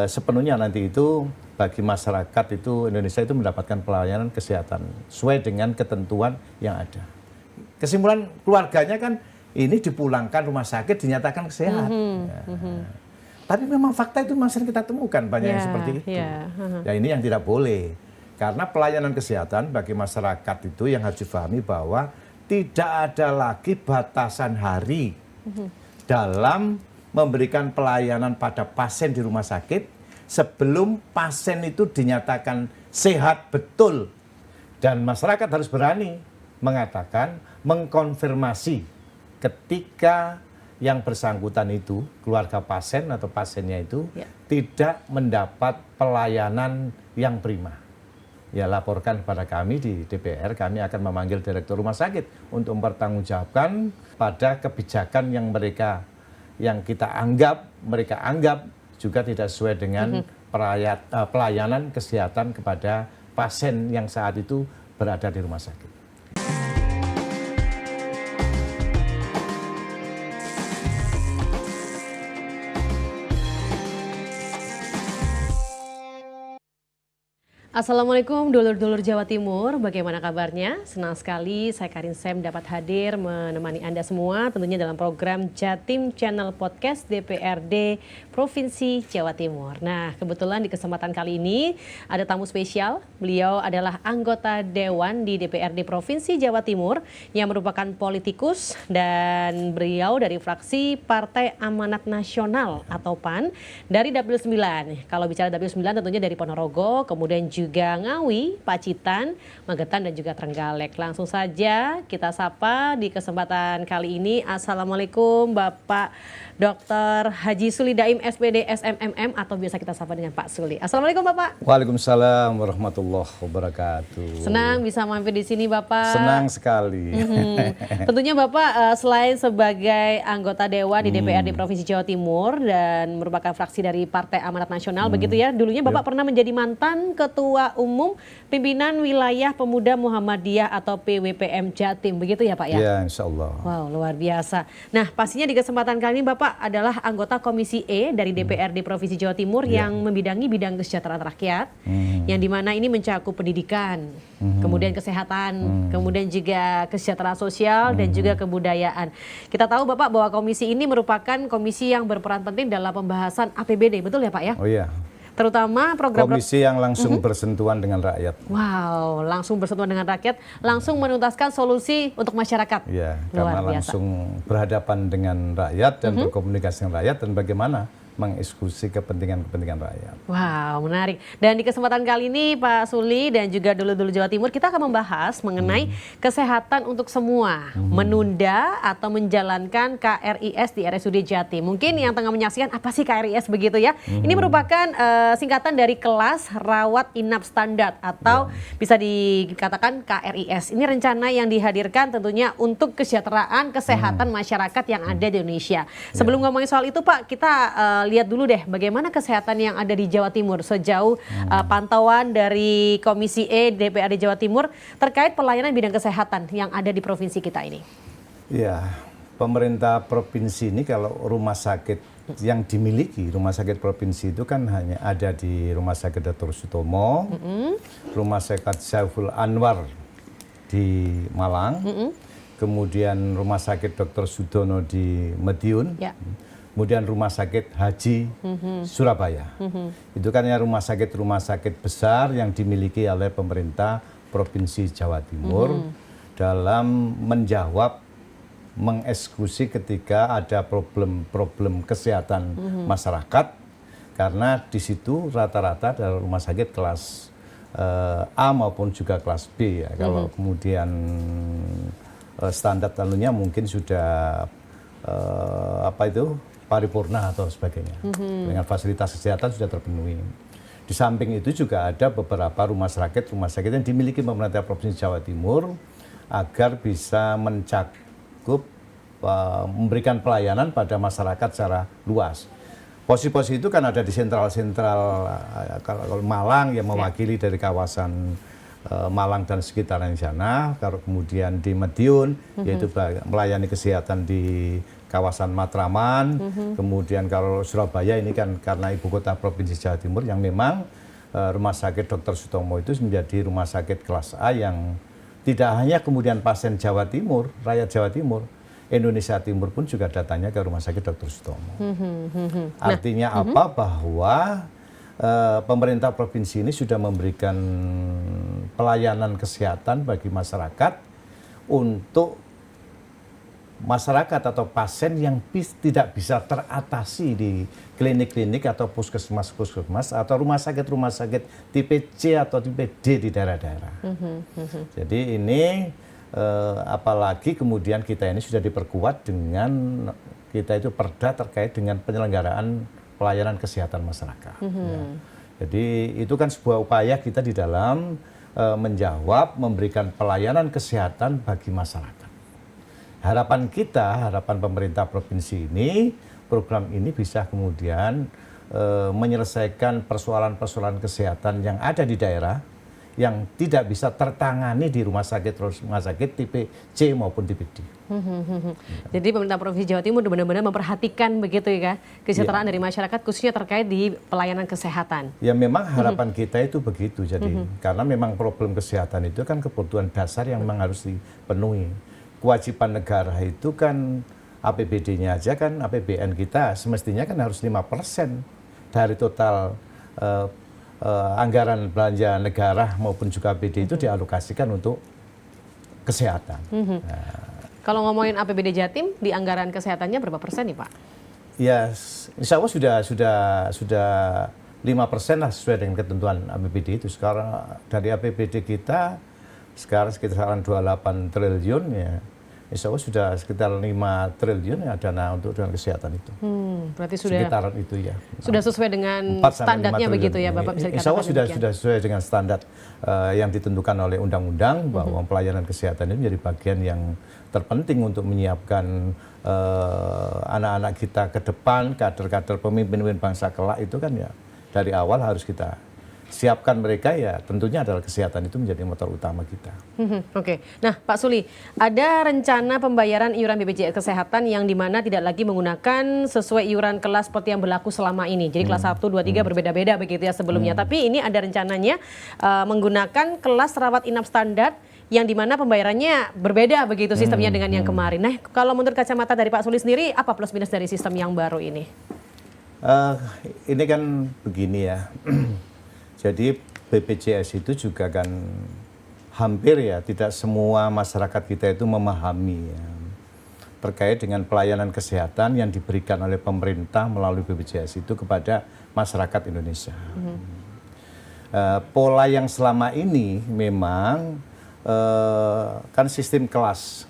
sepenuhnya nanti itu bagi masyarakat itu Indonesia itu mendapatkan pelayanan kesehatan sesuai dengan ketentuan yang ada. Kesimpulan keluarganya kan ini dipulangkan rumah sakit dinyatakan sehat. Tapi memang fakta itu masih kita temukan banyak yang seperti itu. Ya ini yang tidak boleh. Karena pelayanan kesehatan bagi masyarakat itu yang harus difahami bahwa tidak ada lagi batasan hari dalam memberikan pelayanan pada pasien di rumah sakit sebelum pasien itu dinyatakan sehat betul. Dan masyarakat harus berani mengatakan, mengkonfirmasi ketika yang bersangkutan itu, keluarga pasien atau pasiennya itu tidak mendapat pelayanan yang prima. Ya laporkan kepada kami di DPR, kami akan memanggil direktur rumah sakit untuk mempertanggungjawabkan pada kebijakan yang kita anggap, mereka anggap juga tidak sesuai dengan pelayanan kesehatan kepada pasien yang saat itu berada di rumah sakit. Assalamualaikum dulur-dulur Jawa Timur, bagaimana kabarnya? Senang sekali saya Karin Sem dapat hadir menemani Anda semua tentunya dalam program Jatim Channel Podcast DPRD Provinsi Jawa Timur. Nah, kebetulan di kesempatan kali ini ada tamu spesial. Beliau adalah anggota Dewan di DPRD Provinsi Jawa Timur yang merupakan politikus dan beliau dari fraksi Partai Amanat Nasional atau PAN dari Dapil 9. Kalau bicara Dapil 9 tentunya dari Ponorogo, kemudian juga Ngawi, Pacitan, Magetan dan juga Trenggalek. Langsung saja kita sapa di kesempatan kali ini. Assalamualaikum Bapak Dr. Haji Suli Daim SPD SMMM atau biasa kita sapa dengan Pak Suli. Assalamualaikum Bapak. Waalaikumsalam warahmatullahi wabarakatuh. Senang bisa mampir di sini Bapak. Senang sekali. Tentunya Bapak selain sebagai anggota Dewan di DPRD Provinsi Jawa Timur dan merupakan fraksi dari Partai Amanat Nasional begitu ya. Dulunya Bapak pernah menjadi mantan Ketua Umum Pimpinan Wilayah Pemuda Muhammadiyah atau PWPM Jatim, begitu ya Pak ya? Ya, insya Allah. Wow, luar biasa. Nah, pastinya di kesempatan kali ini Bapak adalah anggota Komisi E dari DPRD Provinsi Jawa Timur yang membidangi bidang kesejahteraan rakyat, yang dimana ini mencakup pendidikan, kemudian kesehatan, kemudian juga kesejahteraan sosial dan juga kebudayaan. Kita tahu Bapak bahwa komisi ini merupakan komisi yang berperan penting dalam pembahasan APBD, betul ya Pak ya? Oh iya. Terutama program komisi yang langsung bersentuhan dengan rakyat. Wow, langsung bersentuhan dengan rakyat, langsung menuntaskan solusi untuk masyarakat. Ya, luar karena biasa. Langsung berhadapan dengan rakyat dan berkomunikasi dengan rakyat dan bagaimana mengeksekusi kepentingan rakyat. Wow, menarik. Dan di kesempatan kali ini Pak Suli dan juga dulur-dulur Jawa Timur kita akan membahas mengenai kesehatan untuk semua, menunda atau menjalankan KRIS di RSUD Jatim. Mungkin yang tengah menyaksikan apa sih KRIS begitu ya? Ini merupakan singkatan dari kelas rawat inap standar atau bisa dikatakan KRIS. Ini rencana yang dihadirkan tentunya untuk kesejahteraan kesehatan masyarakat yang ada di Indonesia. Sebelum ngomongin soal itu Pak, kita lihat dulu deh bagaimana kesehatan yang ada di Jawa Timur sejauh pantauan dari Komisi E DPRD Jawa Timur terkait pelayanan bidang kesehatan yang ada di provinsi kita ini. Ya, pemerintah provinsi ini kalau rumah sakit yang dimiliki, rumah sakit provinsi itu kan hanya ada di Rumah Sakit Dr. Sutomo, Rumah Sakit Saiful Anwar di Malang, kemudian Rumah Sakit Dr. Sudono di Madiun, kemudian Rumah Sakit Haji Surabaya. Itu kan ya rumah sakit besar yang dimiliki oleh pemerintah Provinsi Jawa Timur dalam menjawab, mengeksekusi ketika ada problem kesehatan masyarakat, karena di situ rata-rata ada rumah sakit kelas A maupun juga kelas B ya. Kalau kemudian standar tanunya mungkin sudah paripurna atau sebagainya. Dengan fasilitas kesehatan sudah terpenuhi. Di samping itu juga ada beberapa rumah sakit yang dimiliki pemerintah Provinsi Jawa Timur agar bisa mencakup memberikan pelayanan pada masyarakat secara luas. Posisi-posisi itu kan ada di sentral kalau Malang yang mewakili dari kawasan Malang dan sekitarnya sana, kemudian di Madiun yaitu melayani kesehatan di kawasan Matraman, kemudian kalau Surabaya ini kan karena ibu kota provinsi Jawa Timur yang memang Rumah Sakit Dr. Sutomo itu menjadi rumah sakit kelas A yang tidak hanya kemudian pasien Jawa Timur, rakyat Jawa Timur, Indonesia Timur pun juga datangnya ke Rumah Sakit Dr. Sutomo. Artinya apa? Bahwa pemerintah provinsi ini sudah memberikan pelayanan kesehatan bagi masyarakat untuk masyarakat atau pasien yang tidak bisa teratasi di klinik-klinik atau puskesmas atau rumah sakit tipe C atau tipe D di daerah-daerah. Jadi ini apalagi kemudian kita ini sudah diperkuat dengan kita itu perda terkait dengan penyelenggaraan pelayanan kesehatan masyarakat. Ya. Jadi itu kan sebuah upaya kita di dalam menjawab, memberikan pelayanan kesehatan bagi masyarakat. Harapan kita, harapan pemerintah provinsi ini, program ini bisa kemudian menyelesaikan persoalan-persoalan kesehatan yang ada di daerah yang tidak bisa tertangani di rumah sakit tipe C maupun tipe D. Jadi pemerintah Provinsi Jawa Timur benar-benar memperhatikan begitu ya kesejahteraan dari masyarakat khususnya terkait di pelayanan kesehatan. Ya memang harapan kita itu begitu, jadi karena memang problem kesehatan itu kan kebutuhan dasar yang memang harus dipenuhi. Kewajiban negara itu kan APBD-nya aja kan, APBN kita semestinya kan harus 5% dari total anggaran belanja negara maupun juga APBD itu dialokasikan untuk kesehatan. Kalau ngomongin APBD Jatim di anggaran kesehatannya berapa persen nih Pak? Ya, insya Allah sudah 5% lah sesuai dengan ketentuan APBD itu. Sekarang dari APBD kita sekarang sekitaran 28 triliun ya. Insya Allah sudah sekitar 5 triliun ya dana untuk dana kesehatan itu. Berarti sudah sekitaran itu ya. Sudah sesuai dengan 4 sampai 5 standarnya triliun. begitu ya Bapak bisa dikatakan. Insya Allah sudah sesuai dengan standar yang ditentukan oleh undang-undang bahwa pelayanan kesehatan ini menjadi bagian yang terpenting untuk menyiapkan anak-anak kita ke depan, kader-kader pemimpin bangsa kelak itu kan ya dari awal harus kita siapkan mereka ya tentunya adalah kesehatan itu menjadi motor utama kita. Oke. Nah Pak Suli, ada rencana pembayaran iuran BPJS Kesehatan yang dimana tidak lagi menggunakan sesuai iuran kelas seperti yang berlaku selama ini. Jadi kelas 1, 2, 3 berbeda-beda begitu ya sebelumnya. Tapi ini ada rencananya menggunakan kelas rawat inap standar yang dimana pembayarannya berbeda begitu sistemnya dengan yang kemarin. Nah kalau menurut kacamata dari Pak Suli sendiri, apa plus minus dari sistem yang baru ini? Ini kan begini ya. Jadi BPJS itu juga kan hampir ya tidak semua masyarakat kita itu memahami ya, terkait dengan pelayanan kesehatan yang diberikan oleh pemerintah melalui BPJS itu kepada masyarakat Indonesia. Pola yang selama ini memang kan sistem kelas.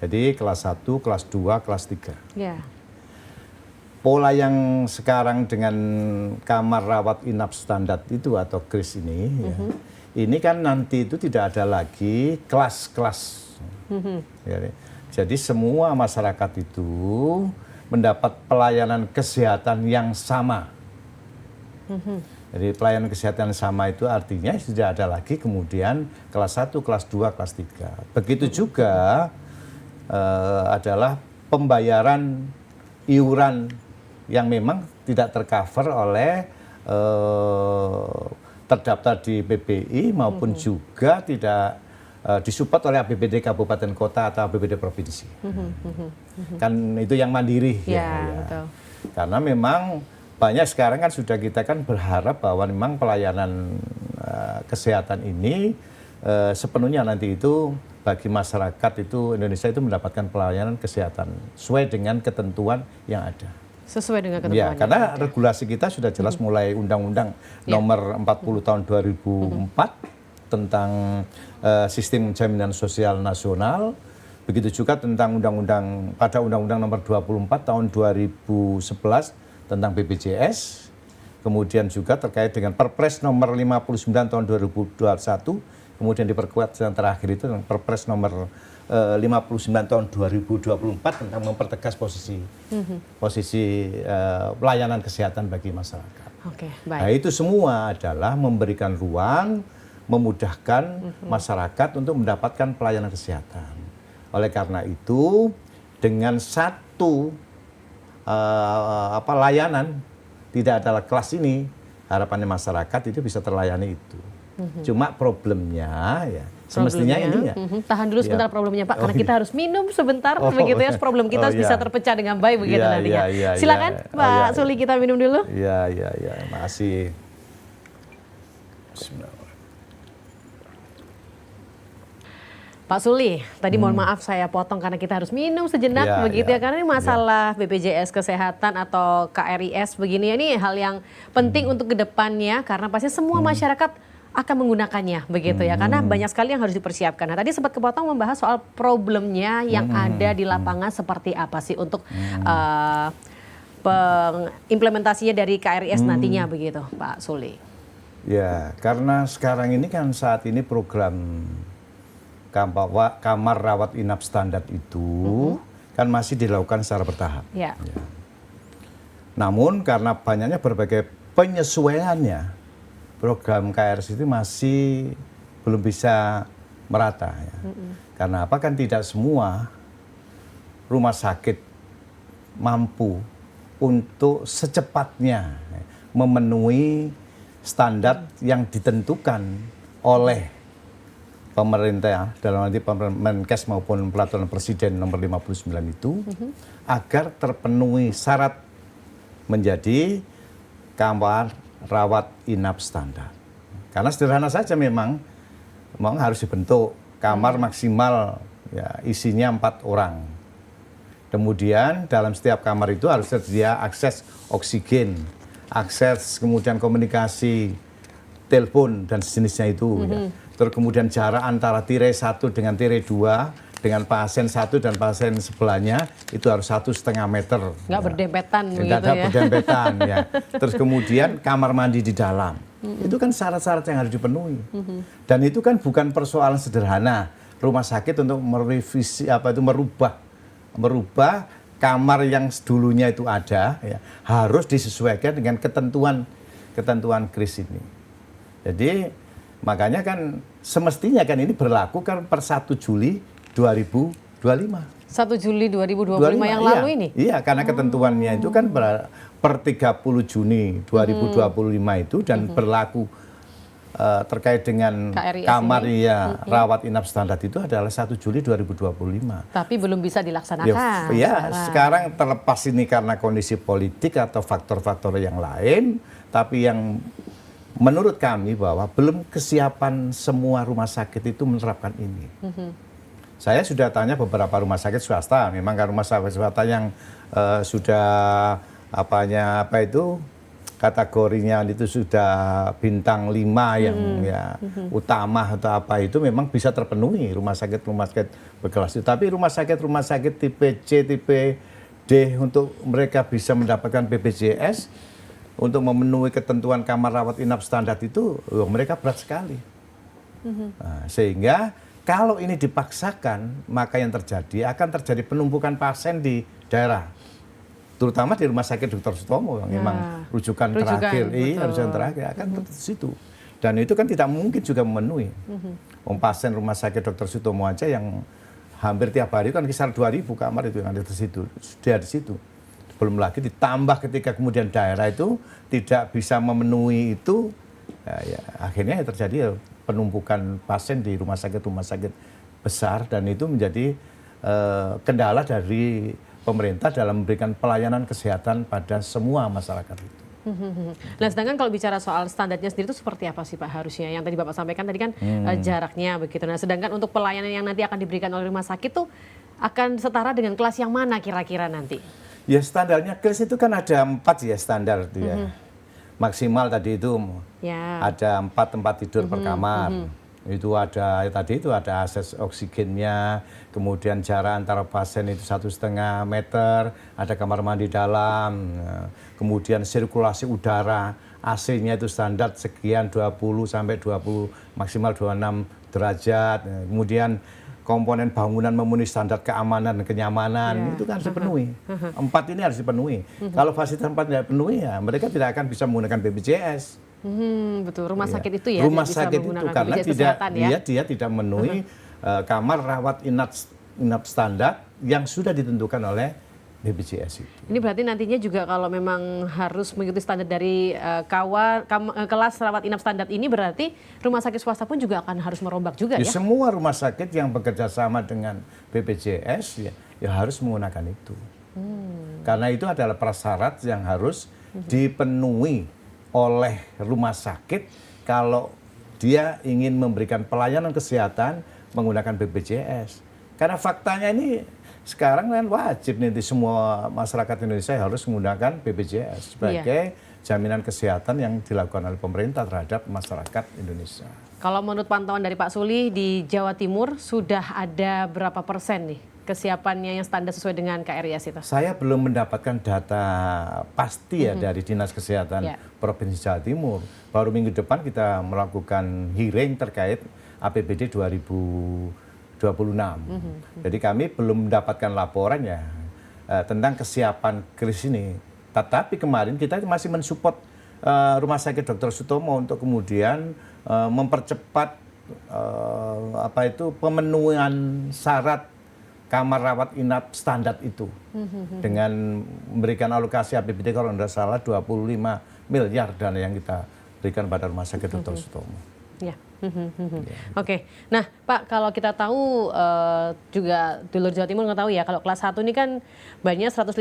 Jadi kelas 1, kelas 2, kelas 3. Ya. Pola yang sekarang dengan kamar rawat inap standar itu atau KRIS ini, ya, ini kan nanti itu tidak ada lagi kelas-kelas. Ya, jadi semua masyarakat itu mendapat pelayanan kesehatan yang sama. Jadi pelayanan kesehatan yang sama itu artinya tidak ada lagi kemudian kelas 1, kelas 2, kelas 3. Begitu juga adalah pembayaran iuran yang memang tidak tercover oleh terdaftar di PBI maupun juga tidak disupport oleh APBD Kabupaten Kota atau APBD Provinsi. Kan itu yang mandiri. Ya. Betul. Karena memang banyak sekarang kan sudah kita kan berharap bahwa memang pelayanan kesehatan ini sepenuhnya nanti itu bagi masyarakat itu Indonesia itu mendapatkan pelayanan kesehatan sesuai dengan ketentuan yang ada. Sesuai dengan ketentuannya. Ya, karena regulasi kita sudah jelas mulai Undang-Undang Nomor 40 Tahun 2004 tentang Sistem Jaminan Sosial Nasional, begitu juga tentang Undang-Undang Nomor 24 Tahun 2011 tentang BPJS, kemudian juga terkait dengan Perpres Nomor 59 Tahun 2021, kemudian diperkuat yang terakhir itu Perpres Nomor 59 tahun 2024 tentang mempertegas posisi pelayanan kesehatan bagi masyarakat. Oke, baik. Nah itu semua adalah memberikan ruang memudahkan masyarakat untuk mendapatkan pelayanan kesehatan. Oleh karena itu, dengan satu layanan, tidak adalah kelas ini, harapannya masyarakat itu bisa terlayani itu. Cuma problemnya ya semestinya ini ya. Tahan dulu sebentar problemnya Pak, karena kita harus minum sebentar begitu ya, problem kita bisa terpecah dengan baik begitu nantinya. Silakan Pak Suli, kita minum dulu. Iya, makasih. Pak Suli, tadi mohon maaf saya potong karena kita harus minum sejenak begitu ya, karena ini masalah BPJS Kesehatan atau KRIS begini, ini hal yang penting untuk kedepannya karena pasti semua masyarakat akan menggunakannya begitu ya, karena banyak sekali yang harus dipersiapkan. Nah tadi sempat kepotong membahas soal problemnya yang ada di lapangan seperti apa sih untuk pengimplementasinya dari KRIS nantinya begitu Pak Suli. Ya, karena sekarang ini kan saat ini program kamar rawat inap standar itu kan masih dilakukan secara bertahap. Ya. Namun karena banyaknya berbagai penyesuaiannya, program KRIS itu masih belum bisa merata. Ya. Karena apa, kan tidak semua rumah sakit mampu untuk secepatnya memenuhi standar yang ditentukan oleh pemerintah, dalam arti Menkes maupun peraturan Presiden nomor 59 itu, agar terpenuhi syarat menjadi kamar rawat inap standar. Karena sederhana saja memang harus dibentuk kamar maksimal ya, isinya 4 orang. Kemudian dalam setiap kamar itu harus tersedia akses oksigen, akses kemudian komunikasi, telepon dan sejenisnya itu. Ya. Terus kemudian jarak antara tirai 1 dengan tirai 2 dengan pasien 1 dan pasien sebelahnya itu harus 1,5 meter. Nggak berdempetan begitu ya. Nggak berdempetan ya. Terus kemudian kamar mandi di dalam. Itu kan syarat-syarat yang harus dipenuhi. Dan itu kan bukan persoalan sederhana rumah sakit untuk merevisi merubah kamar yang dulunya itu ada ya, harus disesuaikan dengan ketentuan KRIS ini. Jadi makanya kan semestinya kan ini berlaku kan per 1 Juli 2025. 1 Juli 2025 yang lalu ini? Iya, karena ketentuannya itu kan per 30 Juni 2025 itu dan berlaku terkait dengan KRIS kamar rawat inap standar itu adalah 1 Juli 2025. Tapi belum bisa dilaksanakan. Sekarang terlepas ini karena kondisi politik atau faktor-faktor yang lain, tapi yang menurut kami bahwa belum kesiapan semua rumah sakit itu menerapkan ini. Saya sudah tanya beberapa rumah sakit swasta, memang kan rumah sakit swasta yang sudah kategorinya itu sudah bintang 5 yang utama atau apa itu memang bisa terpenuhi rumah sakit berkelas itu. Tapi rumah sakit tipe C, tipe D untuk mereka bisa mendapatkan BPJS untuk memenuhi ketentuan kamar rawat inap standar itu, mereka berat sekali. Nah, sehingga kalau ini dipaksakan, maka yang akan terjadi penumpukan pasien di daerah. Terutama di Rumah Sakit Dr. Sutomo, yang memang rujukan terakhir akan di situ. Dan itu kan tidak mungkin juga memenuhi. Pasien Rumah Sakit Dr. Sutomo aja yang hampir tiap hari kan kisar 2.000 kamar itu yang ada di situ, sudah di situ. Belum lagi ditambah ketika kemudian daerah itu tidak bisa memenuhi itu, akhirnya terjadi penumpukan pasien di rumah sakit besar, dan itu menjadi kendala dari pemerintah dalam memberikan pelayanan kesehatan pada semua masyarakat itu. Nah, sedangkan kalau bicara soal standarnya sendiri itu seperti apa sih Pak harusnya? Yang tadi Bapak sampaikan tadi kan jaraknya begitu. Nah, sedangkan untuk pelayanan yang nanti akan diberikan oleh rumah sakit tuh akan setara dengan kelas yang mana kira-kira nanti? Ya, standarnya kelas itu kan ada 4 ya standar itu ya. Maksimal tadi itu ada 4 tempat tidur per kamar. Itu ada akses oksigennya, kemudian jarak antara pasien itu 1,5 meter, ada kamar mandi dalam, kemudian sirkulasi udara, AC-nya itu standar sekian 20 sampai 20 maksimal 26 derajat. Kemudian komponen bangunan memenuhi standar keamanan dan kenyamanan, itu kan harus dipenuhi. 4 ini harus dipenuhi. Kalau fasilitas 4 tidak dipenuhi, ya mereka tidak akan bisa menggunakan BPJS. Betul, rumah sakit itu ya Rumah bisa sakit itu menggunakan karena BPJS Kesehatan ya. dia tidak memenuhi kamar rawat inap standar yang sudah ditentukan oleh BPJS itu. Ini berarti nantinya juga kalau memang harus mengikuti standar dari kelas rawat inap standar ini, berarti rumah sakit swasta pun juga akan harus merombak juga ya? Semua rumah sakit yang bekerja sama dengan BPJS ya harus menggunakan itu. Karena itu adalah prasyarat yang harus dipenuhi oleh rumah sakit kalau dia ingin memberikan pelayanan kesehatan menggunakan BPJS. Karena faktanya ini sekarang kan wajib nanti semua masyarakat Indonesia harus menggunakan BPJS sebagai jaminan kesehatan yang dilakukan oleh pemerintah terhadap masyarakat Indonesia. Kalau menurut pantauan dari Pak Suli di Jawa Timur sudah ada berapa persen nih kesiapannya yang standar sesuai dengan KRIS itu? Saya belum mendapatkan data pasti ya dari Dinas Kesehatan Provinsi Jawa Timur. Baru minggu depan kita melakukan hearing terkait APBD 2026. Jadi kami belum mendapatkan laporan ya tentang kesiapan kris ini. Tetapi kemarin kita masih mensupport Rumah Sakit Dr. Sutomo untuk kemudian mempercepat pemenuhan syarat kamar rawat inap standar itu dengan memberikan alokasi APBD kalau tidak salah 25 miliar dana yang kita berikan pada Rumah Sakit Dr. Sutomo. Ya. Oke. Nah, Pak, kalau kita tahu juga dulur Jawa Timur nggak tahu ya, kalau kelas 1 ini kan banyak 150.000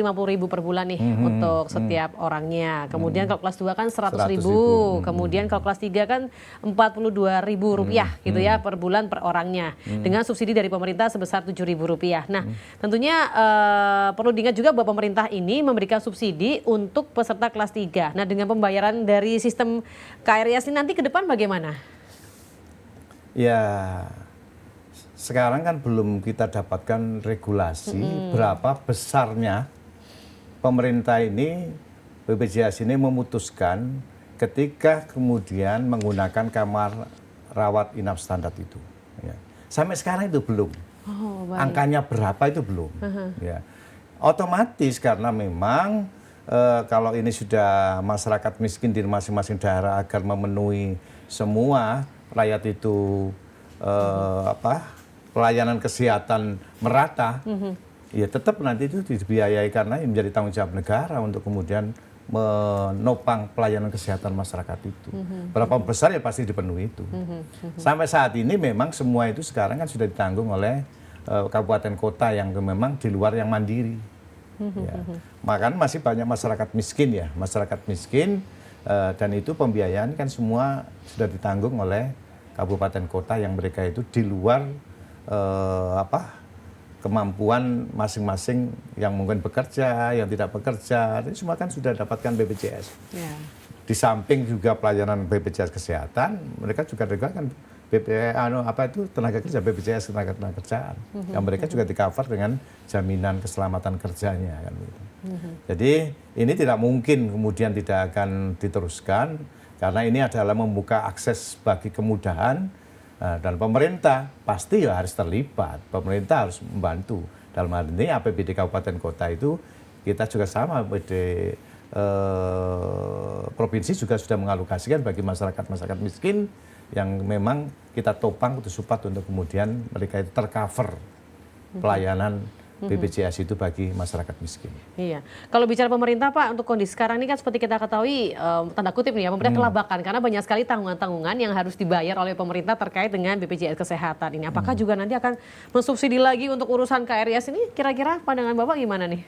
per bulan nih untuk setiap orangnya. Kemudian kalau kelas 2 kan 100.000. Kemudian kalau kelas 3 kan 42.000 rupiah gitu ya per bulan per orangnya. Dengan subsidi dari pemerintah sebesar 7.000 rupiah. Nah, tentunya perlu diingat juga bahwa pemerintah ini memberikan subsidi untuk peserta kelas 3. Nah, dengan pembayaran dari sistem KRIS ini nanti ke depan bagaimana? Ya, sekarang kan belum kita dapatkan regulasi berapa besarnya pemerintah ini, BPJS ini memutuskan ketika kemudian menggunakan kamar rawat inap standar itu. Ya. Sampai sekarang itu belum. Angkanya berapa itu belum. Ya. Otomatis karena memang kalau ini sudah masyarakat miskin di masing-masing daerah agar memenuhi semua rakyat itu pelayanan kesehatan merata, ya tetap nanti itu dibiayai karena ini menjadi tanggung jawab negara untuk kemudian menopang pelayanan kesehatan masyarakat itu. Berapa besar ya pasti dipenuhi itu. Sampai saat ini memang semua itu sekarang kan sudah ditanggung oleh kabupaten kota yang memang di luar yang mandiri. Ya. Makanya masih banyak masyarakat miskin ya, masyarakat miskin. Dan itu pembiayaan kan semua sudah ditanggung oleh kabupaten kota yang mereka itu di luar kemampuan masing-masing yang mungkin bekerja, yang tidak bekerja, itu semua kan sudah dapatkan BPJS. Di samping juga pelayanan BPJS kesehatan, mereka juga kan tenaga kerja BPJS tenaga kerjaan, yang mereka juga di-cover dengan jaminan keselamatan kerjanya kan gitu. Jadi ini tidak mungkin kemudian tidak akan diteruskan karena ini adalah membuka akses bagi kemudahan dan pemerintah pasti ya harus terlibat, pemerintah harus membantu. Dalam hal ini APBD kabupaten kota itu kita juga sama APBD provinsi juga sudah mengalokasikan bagi masyarakat miskin yang memang kita topang untuk support untuk kemudian mereka itu tercover pelayanan BPJS itu bagi masyarakat miskin. Iya. Kalau bicara pemerintah Pak, untuk kondisi sekarang ini kan seperti kita ketahui, tanda kutip nih ya, pemerintah kelabakan karena banyak sekali tanggungan-tanggungan yang harus dibayar oleh pemerintah terkait dengan BPJS Kesehatan ini. Apakah juga nanti akan mensubsidi lagi untuk urusan KRIS ini? Kira-kira pandangan Bapak gimana nih?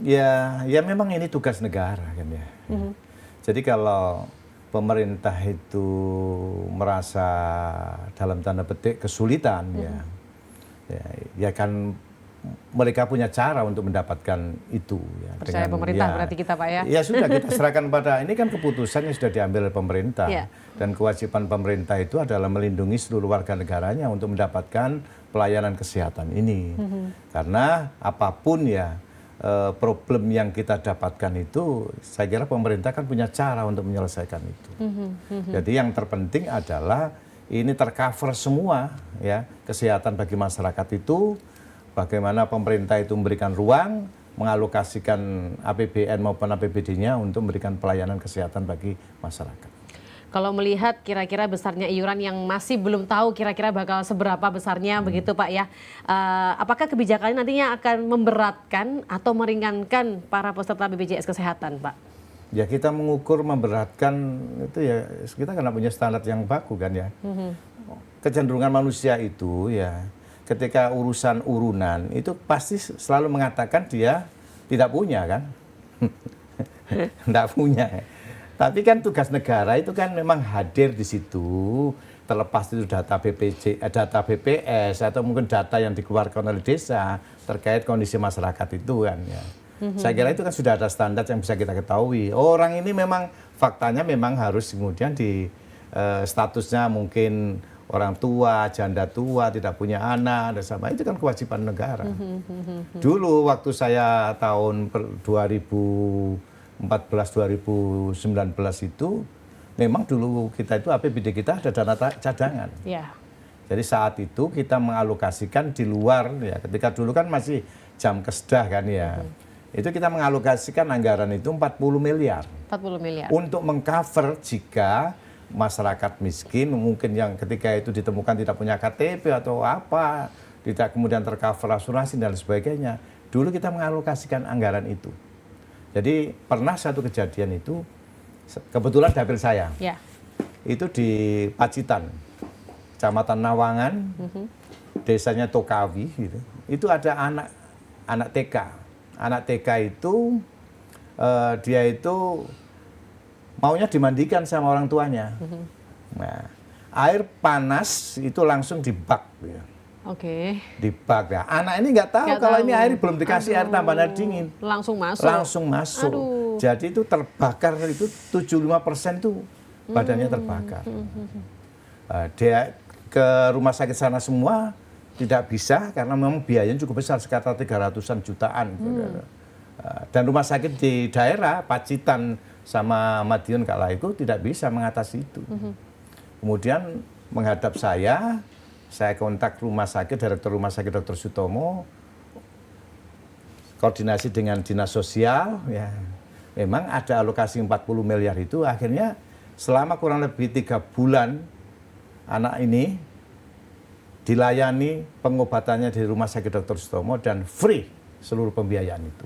Ya memang ini tugas negara kan ya. Jadi kalau pemerintah itu merasa dalam tanda petik kesulitan ya kan mereka punya cara untuk mendapatkan itu ya. Percaya dengan, pemerintah berarti kita Pak ya? Ya sudah kita serahkan pada ini kan keputusan yang sudah diambil oleh pemerintah dan kewajiban pemerintah itu adalah melindungi seluruh warga negaranya untuk mendapatkan pelayanan kesehatan ini. Karena apapun ya problem yang kita dapatkan itu saya kira pemerintah kan punya cara untuk menyelesaikan itu. Jadi yang terpenting adalah ini tercover semua ya kesehatan bagi masyarakat itu, bagaimana pemerintah itu memberikan ruang mengalokasikan APBN maupun APBD-nya untuk memberikan pelayanan kesehatan bagi masyarakat. Kalau melihat kira-kira besarnya iuran yang masih belum tahu kira-kira bakal seberapa besarnya begitu Pak ya, apakah kebijakannya nantinya akan memberatkan atau meringankan para peserta BPJS Kesehatan Pak? Ya kita mengukur memberatkan itu ya kita karena punya standar yang baku kan ya. Kecenderungan manusia itu ya ketika urusan urunan itu pasti selalu mengatakan dia tidak punya kan. Tidak punya. Tapi kan tugas negara itu kan memang hadir di situ, terlepas itu data data BPS atau mungkin data yang dikeluarkan oleh desa terkait kondisi masyarakat itu kan ya. Saya kira itu kan sudah ada standar yang bisa kita ketahui. Orang ini memang faktanya memang harus kemudian di statusnya mungkin orang tua, janda tua, tidak punya anak, dan sama itu kan kewajiban negara. Dulu waktu saya tahun 2014-2019 itu memang dulu kita itu APBD kita ada dana cadangan. Ya. Jadi saat itu kita mengalokasikan di luar ya ketika dulu kan masih jam kesdah kan ya. Itu kita mengalokasikan anggaran itu 40 miliar. 40 miliar. Untuk mengcover jika masyarakat miskin mungkin yang ketika itu ditemukan tidak punya KTP atau apa, tidak kemudian tercover asuransi dan sebagainya. Dulu kita mengalokasikan anggaran itu. Jadi pernah satu kejadian itu, kebetulan dapil saya, Ya. itu di Pacitan, Kecamatan Nawangan, desanya Tokawi, gitu. Itu ada anak TK. Anak TK itu, dia itu maunya dimandikan sama orang tuanya. Nah, air panas itu langsung dibak. Ya. Oke. Dibak ya. Anak ini nggak tahu kalau ini air belum dikasih air tambahan air dingin. Langsung masuk. Langsung masuk. Aduh. Jadi itu terbakar itu 75% itu badannya terbakar. Dia ke rumah sakit sana semua tidak bisa karena memang biayanya cukup besar sekitar 300-an jutaan. Dan rumah sakit di daerah Pacitan sama Madiun kala itu tidak bisa mengatasi itu. Kemudian menghadap saya kontak rumah sakit, Direktur Rumah Sakit Dr. Sutomo, koordinasi dengan Dinas Sosial, ya. Memang ada alokasi 40 miliar itu, akhirnya selama kurang lebih 3 bulan anak ini dilayani pengobatannya di Rumah Sakit Dr. Sutomo dan free seluruh pembiayaan itu.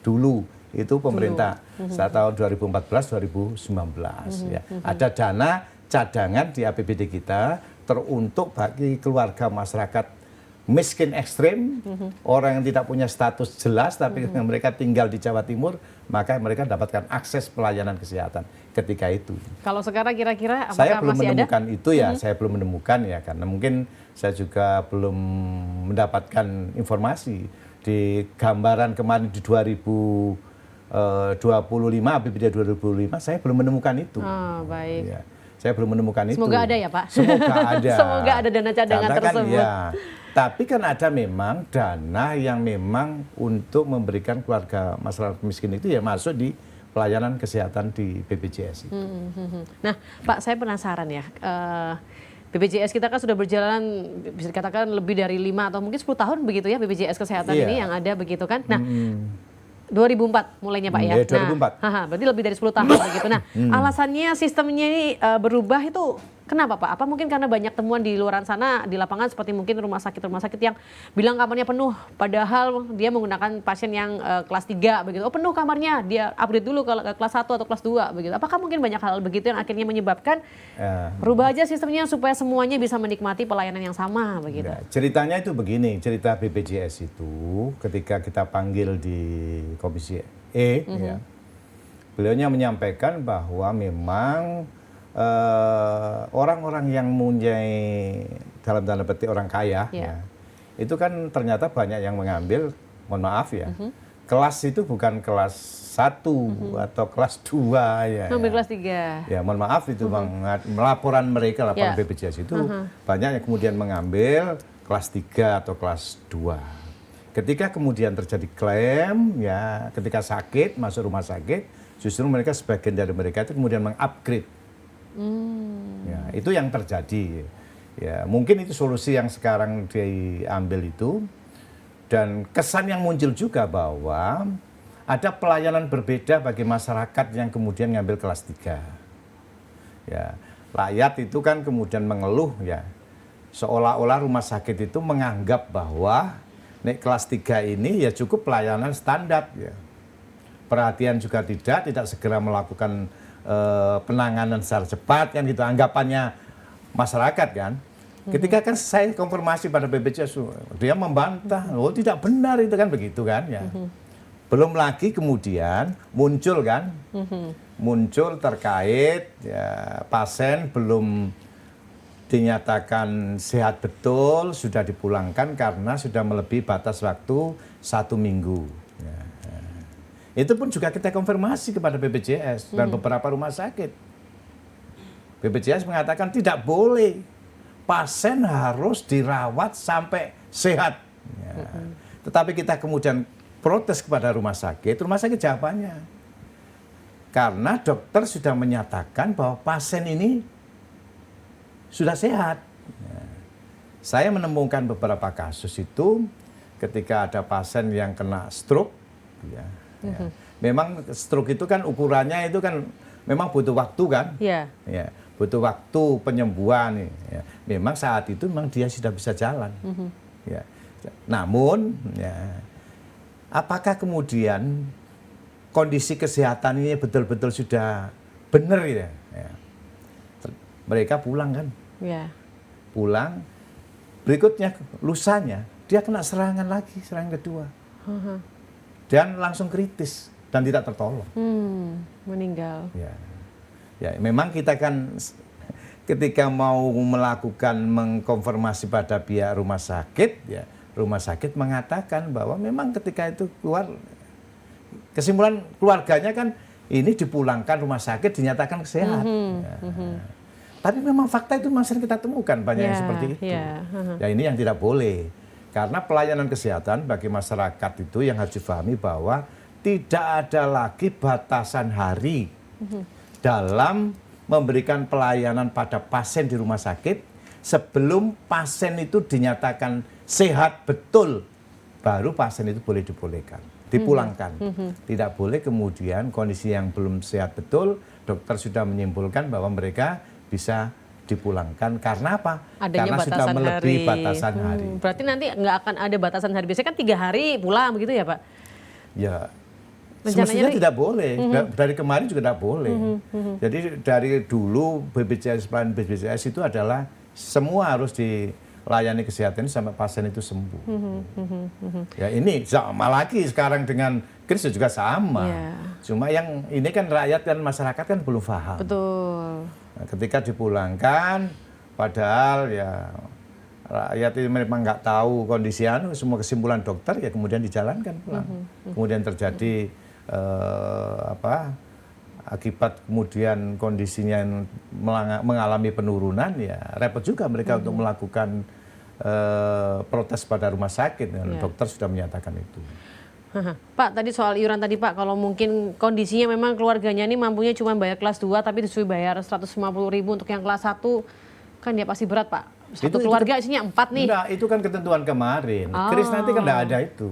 Dulu itu pemerintah saat tahun 2014-2019 ya. Ada dana cadangan di APBD kita teruntuk bagi keluarga masyarakat miskin ekstrim, orang yang tidak punya status jelas tapi mereka tinggal di Jawa Timur, maka mereka dapatkan akses pelayanan kesehatan ketika itu. Kalau sekarang kira-kira apakah saya belum masih menemukan ada? itu ya, saya belum menemukan ya karena mungkin saya juga belum mendapatkan informasi di gambaran kemarin di 2025 APBD 2025 saya belum menemukan itu. Oh, baik. Ya. Saya belum menemukan itu. Semoga ada ya Pak? Semoga ada. Semoga ada dana cadangan tersebut. Ya. Tapi kan ada memang dana yang memang untuk memberikan keluarga masyarakat miskin itu ya masuk di pelayanan kesehatan di BPJS itu. Nah Pak, saya penasaran ya. BPJS kita kan sudah berjalan bisa dikatakan lebih dari 5 atau mungkin 10 tahun begitu ya BPJS Kesehatan ini yang ada begitu kan. Nah 2004 mulainya Pak ya. Ya 2004. Nah, berarti lebih dari 10 tahun begitu. Nah, alasannya sistemnya ini berubah itu kenapa Pak? Apa mungkin karena banyak temuan di luar sana di lapangan seperti mungkin rumah sakit yang bilang kamarnya penuh padahal dia menggunakan pasien yang kelas 3 begitu. Oh, penuh kamarnya, dia upgrade dulu ke kelas 1 atau kelas 2 begitu. Apakah mungkin banyak hal begitu yang akhirnya menyebabkan rubah aja sistemnya supaya semuanya bisa menikmati pelayanan yang sama begitu. Ya, ceritanya itu begini, cerita BPJS itu ketika kita panggil di Komisi E, ya, beliaunya menyampaikan bahwa memang orang-orang yang mempunyai dalam tanda petik orang kaya, ya, itu kan ternyata banyak yang mengambil, mohon maaf ya, kelas itu bukan kelas 1 atau kelas 2 ya. Ambil kelas 3. Ya, mohon maaf itu laporan mereka, laporan BPJS itu banyak yang kemudian mengambil kelas 3 atau kelas 2. Ketika kemudian terjadi klaim, ya, ketika sakit masuk rumah sakit, justru mereka sebagian dari mereka itu kemudian mengupgrade. Ya, itu yang terjadi. Ya, mungkin itu solusi yang sekarang diambil itu. Dan kesan yang muncul juga bahwa ada pelayanan berbeda bagi masyarakat yang kemudian ngambil kelas 3. Ya, rakyat itu kan kemudian mengeluh ya, seolah-olah rumah sakit itu menganggap bahwa naik kelas 3 ini ya cukup pelayanan standar ya. Perhatian juga tidak segera melakukan penanganan secara cepat kan gitu anggapannya masyarakat kan. Ketika kan saya konfirmasi pada BPJS, dia membantah, oh tidak benar itu kan begitu kan ya. Belum lagi kemudian muncul kan, muncul terkait ya, pasien belum dinyatakan sehat betul, sudah dipulangkan karena sudah melebihi batas waktu 1 minggu. Ya. Itu pun juga kita konfirmasi kepada BPJS dan beberapa rumah sakit. BPJS mengatakan tidak boleh, pasien harus dirawat sampai sehat. Ya. Tetapi kita kemudian protes kepada rumah sakit jawabannya, karena dokter sudah menyatakan bahwa pasien ini sudah sehat. Ya. Saya menemukan beberapa kasus itu ketika ada pasien yang kena stroke. Ya. Ya. Memang stroke itu kan ukurannya itu kan memang butuh waktu kan. Ya. Ya. Butuh waktu penyembuhan. Ya. Memang saat itu memang dia sudah bisa jalan. Ya. Namun, ya, apakah kemudian kondisi kesehatan ini betul-betul sudah benar ya? Ya. Mereka pulang kan? Ya. Pulang. Berikutnya lusanya dia kena serangan lagi, serangan kedua, dan langsung kritis dan tidak tertolong. Meninggal. Ya. Ya, memang kita kan ketika mau melakukan mengkonfirmasi pada pihak rumah sakit, ya rumah sakit mengatakan bahwa memang ketika itu keluar kesimpulan keluarganya kan ini dipulangkan rumah sakit dinyatakan sehat. Ya. Tapi memang fakta itu masih kita temukan banyak yang seperti itu. Ya ini yang tidak boleh, karena pelayanan kesehatan bagi masyarakat itu yang harus difahami bahwa tidak ada lagi batasan hari dalam memberikan pelayanan pada pasien di rumah sakit. Sebelum pasien itu dinyatakan sehat betul, baru pasien itu boleh dipulangkan. Tidak boleh kemudian kondisi yang belum sehat betul, dokter sudah menyimpulkan bahwa mereka bisa dipulangkan. Karena apa? Adanya karena sudah melebihi batasan hari. Berarti nanti nggak akan ada batasan hari. Biasanya kan 3 hari pulang begitu ya Pak? Ya. Semestinya tidak boleh, dari kemarin juga tidak boleh. Jadi dari dulu plan BPJS itu adalah semua harus dilayani kesehatan sampai pasien itu sembuh. Ya ini sama lagi sekarang dengan kris juga sama. Cuma yang ini kan rakyat dan masyarakat kan belum paham. Betul. Nah, ketika dipulangkan, padahal ya rakyat itu memang nggak tahu kondisi semua kesimpulan dokter ya kemudian dijalankan pulang. Kemudian terjadi akibat kemudian kondisinya yang mengalami penurunan ya repot juga mereka untuk melakukan protes pada rumah sakit. Dokter sudah menyatakan itu. Pak, tadi soal iuran tadi Pak, kalau mungkin kondisinya memang keluarganya ini mampunya cuma bayar kelas 2 tapi disuruh bayar 150.000 untuk yang kelas 1 kan ya pasti berat Pak. Satu keluarga isinya 4 nih. Enggak, itu kan ketentuan kemarin. Kris nanti kan enggak ada itu.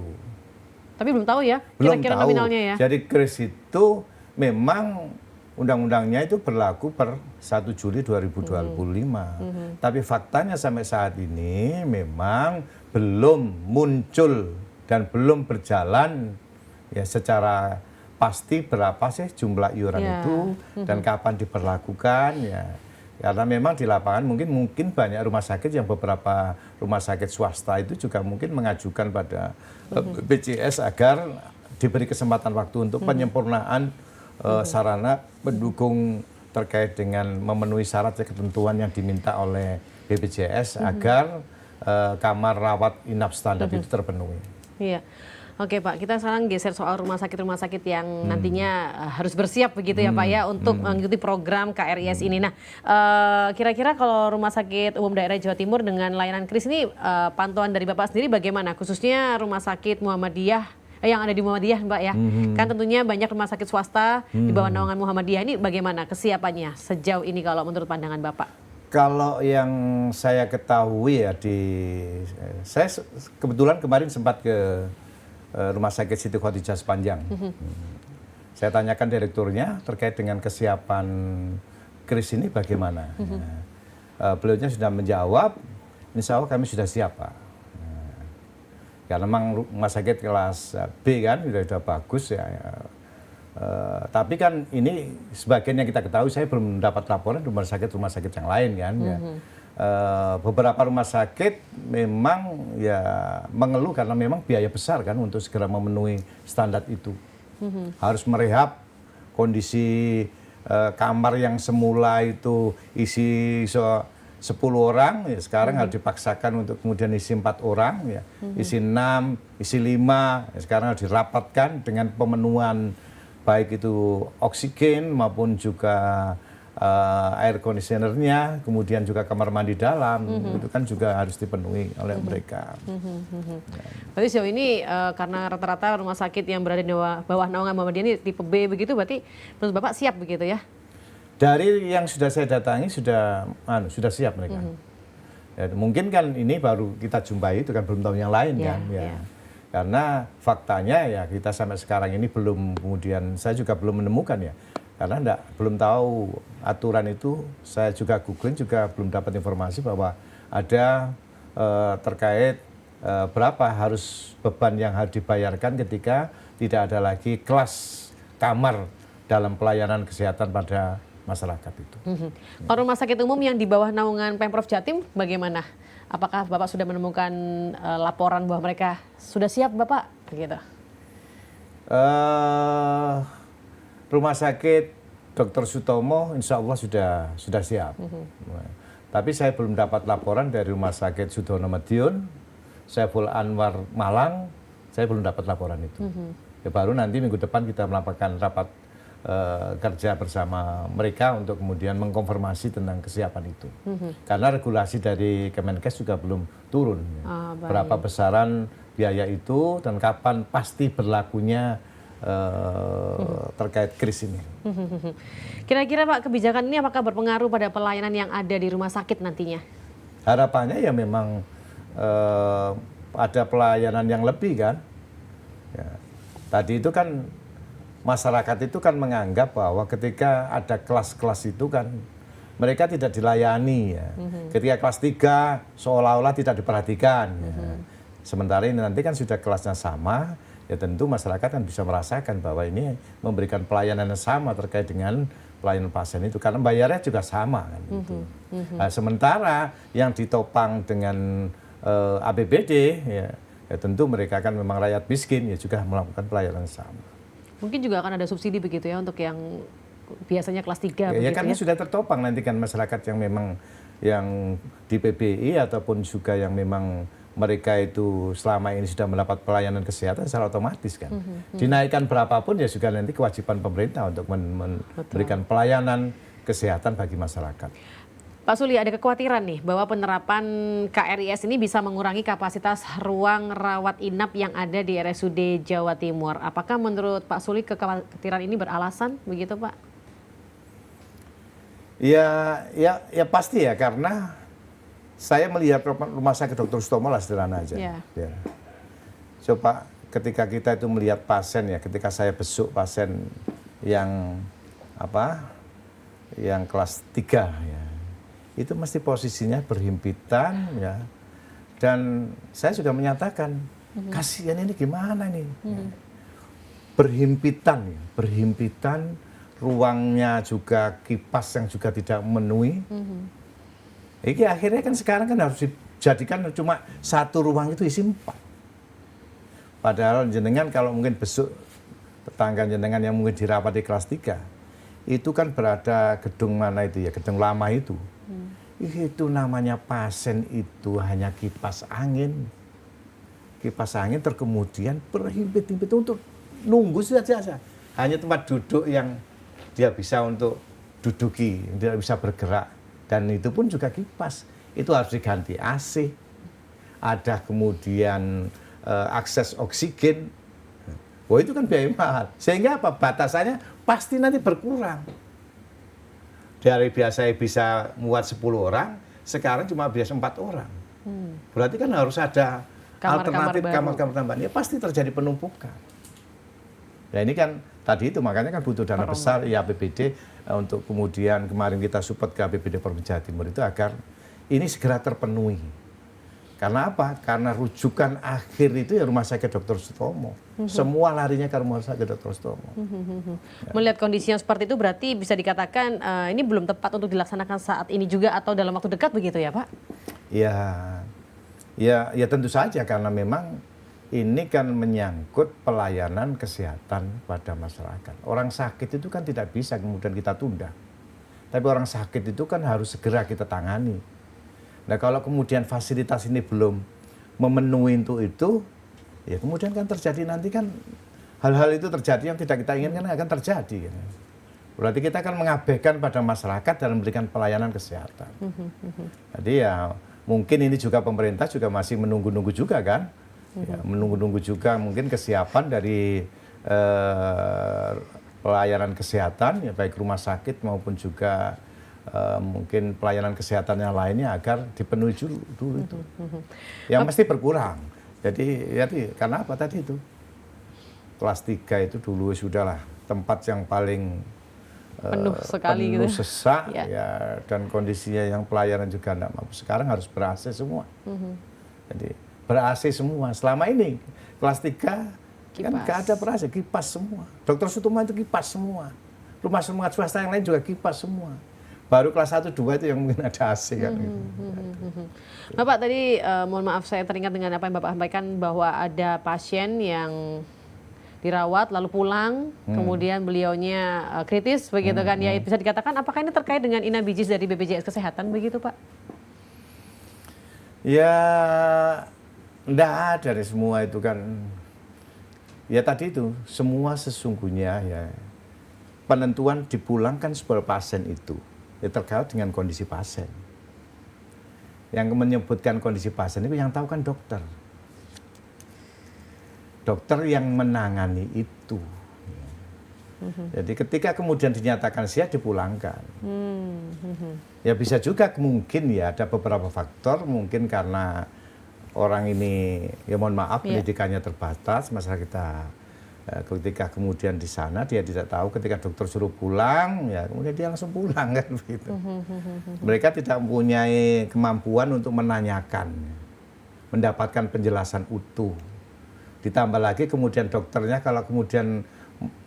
Tapi belum tahu ya kira-kira nominalnya ya. Jadi kris itu memang undang-undangnya itu berlaku per 1 Juli 2025. Tapi faktanya sampai saat ini memang belum muncul dan belum berjalan ya secara pasti berapa sih jumlah iuran itu dan kapan diberlakukan ya. Karena memang di lapangan mungkin banyak rumah sakit yang beberapa rumah sakit swasta itu juga mungkin mengajukan pada BPJS agar diberi kesempatan waktu untuk penyempurnaan sarana pendukung terkait dengan memenuhi syarat dan ketentuan yang diminta oleh BPJS agar kamar rawat inap standar itu terpenuhi. Iya. Oke Pak, kita sekarang geser soal rumah sakit yang nantinya harus bersiap begitu ya Pak ya untuk mengikuti program KRIS ini. Nah, kira-kira kalau Rumah Sakit Umum Daerah Jawa Timur dengan layanan kris ini pantauan dari Bapak sendiri bagaimana? Khususnya Rumah Sakit Muhammadiyah yang ada di Muhammadiyah Mbak ya. Kan tentunya banyak rumah sakit swasta di bawah naungan Muhammadiyah, ini bagaimana kesiapannya sejauh ini kalau menurut pandangan Bapak? Kalau yang saya ketahui ya saya kebetulan kemarin sempat ke Rumah Sakit Siti Khadijah Sepanjang. Saya tanyakan direkturnya terkait dengan kesiapan kris ini bagaimana. Beliaunya sudah menjawab, insya Allah kami sudah siap, Pak. Karena memang rumah sakit kelas B kan sudah bagus ya. Tapi kan ini sebagian yang kita ketahui, saya belum mendapat laporan rumah sakit yang lain kan. Ya. Beberapa rumah sakit memang ya mengeluh karena memang biaya besar kan untuk segera memenuhi standar itu. Harus merehab kondisi kamar yang semula itu isi 10 orang, ya sekarang harus dipaksakan untuk kemudian isi 4 orang, ya. Isi 6, isi 5, ya sekarang harus dirapatkan dengan pemenuhan baik itu oksigen maupun juga air conditionernya, kemudian juga kamar mandi dalam, itu kan juga harus dipenuhi oleh mereka. Berarti sejauh ini karena rata-rata rumah sakit yang berada di bawah naungan Muhammadiyah ini tipe B begitu, berarti menurut Bapak siap begitu ya? Dari yang sudah saya datangi sudah siap mereka. Ya, mungkin kan ini baru kita jumpai, itu kan belum tahu yang lain kan. Ya. Karena faktanya ya kita sampai sekarang ini belum, kemudian saya juga belum menemukan ya. Karena belum tahu aturan itu, saya juga googling juga belum dapat informasi bahwa ada terkait berapa harus beban yang harus dibayarkan ketika tidak ada lagi kelas kamar dalam pelayanan kesehatan pada masyarakat itu. Kalau rumah sakit umum yang di bawah naungan Pemprov Jatim bagaimana? Apakah Bapak sudah menemukan laporan bahwa mereka sudah siap, Bapak? Begitu. Rumah sakit Dr. Sutomo insya Allah sudah siap. Tapi saya belum dapat laporan dari Rumah Sakit Sudono Madiun, Saiful Anwar Malang, saya belum dapat laporan itu. Ya, baru nanti minggu depan kita melakukan rapat kerja bersama mereka untuk kemudian mengkonfirmasi tentang kesiapan itu. Karena regulasi dari Kemenkes juga belum turun. Berapa besaran biaya itu dan kapan pasti berlakunya terkait kris ini. Kira-kira Pak, kebijakan ini apakah berpengaruh pada pelayanan yang ada di rumah sakit nantinya? Harapannya ya memang ada pelayanan yang lebih kan. Ya. Tadi itu kan masyarakat itu kan menganggap bahwa ketika ada kelas-kelas itu kan mereka tidak dilayani ya. Ketika kelas 3 seolah-olah tidak diperhatikan. Ya. Sementara ini nanti kan sudah kelasnya sama, ya tentu masyarakat kan bisa merasakan bahwa ini memberikan pelayanan yang sama terkait dengan pelayanan pasien itu karena bayarnya juga sama kan gitu. Nah, sementara yang ditopang dengan APBD ya tentu mereka kan memang rakyat miskin ya juga melakukan pelayanan yang sama. Mungkin juga akan ada subsidi begitu ya untuk yang biasanya kelas 3 ya kan sudah tertopang nanti kan masyarakat yang memang yang di PBI ataupun juga yang memang mereka itu selama ini sudah mendapat pelayanan kesehatan secara otomatis kan. Dinaikkan berapapun ya juga nanti kewajiban pemerintah untuk memberikan pelayanan kesehatan bagi masyarakat. Pak Suli, ada kekhawatiran nih bahwa penerapan KRIS ini bisa mengurangi kapasitas ruang rawat inap yang ada di RSUD Jawa Timur. Apakah menurut Pak Suli kekhawatiran ini beralasan begitu, Pak? Ya pasti ya, karena saya melihat rumah sakit Dr. Sutomo lah sederhana aja. Ya. Coba ketika kita itu melihat pasien ya, ketika saya besuk pasien yang yang kelas 3 ya, itu mesti posisinya berhimpitan ya. Dan saya sudah menyatakan kasihan ini gimana nih? Berhimpitan, ruangnya juga kipas yang juga tidak memenuhi. Ini akhirnya kan sekarang kan harus dijadikan cuma satu ruang itu isi 4. Padahal jenengan kalau mungkin besok tetangga jenengan yang mungkin dirawat di kelas 3, itu kan berada gedung mana itu ya, gedung lama itu. Itu namanya pasien itu hanya kipas angin. Kipas angin terkemudian berhimpit-himpit untuk nunggu saja. Hanya tempat duduk yang dia bisa untuk duduki, tidak bisa bergerak. Dan itu pun juga kipas. Itu harus diganti AC. Ada kemudian akses oksigen. Wah itu kan biaya mahal. Sehingga apa? Batasannya pasti nanti berkurang. Dari biasa bisa muat 10 orang, sekarang cuma biasa 4 orang. Berarti kan harus ada alternatif kamar-kamar tambahan. Ya pasti terjadi penumpukan. Ya ini kan tadi itu makanya kan butuh dana besar ya APBD untuk kemudian kemarin kita support ke APBD Provinsi Jawa Timur itu agar ini segera terpenuhi. Karena apa? Karena rujukan akhir itu ya Rumah Sakit Dr. Sutomo. Semua larinya ke Rumah Sakit Dr. Sutomo. Melihat kondisi yang seperti itu berarti bisa dikatakan ini belum tepat untuk dilaksanakan saat ini juga atau dalam waktu dekat begitu ya Pak? Ya tentu saja karena memang ini kan menyangkut pelayanan kesehatan pada masyarakat. Orang sakit itu kan tidak bisa kemudian kita tunda. Tapi orang sakit itu kan harus segera kita tangani. Nah kalau kemudian fasilitas ini belum memenuhi untuk itu, ya kemudian kan terjadi nanti kan hal-hal itu terjadi yang tidak kita inginkan akan terjadi. Berarti kita akan mengabaikan pada masyarakat dalam memberikan pelayanan kesehatan. Jadi ya mungkin ini juga pemerintah juga masih menunggu-nunggu juga kan. Ya, menunggu-nunggu juga mungkin kesiapan dari pelayanan kesehatan, ya baik rumah sakit maupun juga mungkin pelayanan kesehatan yang lainnya agar dipenuhi dulu itu. Yang mesti berkurang. Jadi karena apa tadi itu? Kelas 3 itu dulu sudahlah tempat yang paling penuh sekali penuh gitu. sesak ya dan kondisinya yang pelayanan juga tidak mampu. Sekarang harus ber-AC semua. Jadi ber-AC semua. Selama ini kelas 3 kan nggak ada ber-AC, kipas semua. Dr. Sutomo itu kipas semua. Rumah swasta yang lain juga kipas semua. Baru kelas 1, 2 itu yang mungkin ada AC kan. Bapak tadi mohon maaf saya teringat dengan apa yang Bapak sampaikan bahwa ada pasien yang dirawat lalu pulang, kemudian beliaunya kritis begitu kan. Ya bisa dikatakan apakah ini terkait dengan inabijis dari BPJS Kesehatan begitu Pak? Ya enggak ada deh semua itu kan. Ya tadi itu semua sesungguhnya ya penentuan dipulangkan sebuah pasien itu ya terkait dengan kondisi pasien. Yang menyebutkan kondisi pasien itu yang tahu kan dokter. Dokter yang menangani itu. Jadi ketika kemudian dinyatakan sehat dipulangkan. Ya bisa juga mungkin ya ada beberapa faktor mungkin karena orang ini ya mohon maaf pendidikannya terbatas, masalah kita ketika kemudian di sana dia tidak tahu ketika dokter suruh pulang ya kemudian dia langsung pulang kan begitu. Mereka tidak mempunyai kemampuan untuk menanyakan, mendapatkan penjelasan utuh. Ditambah lagi kemudian dokternya kalau kemudian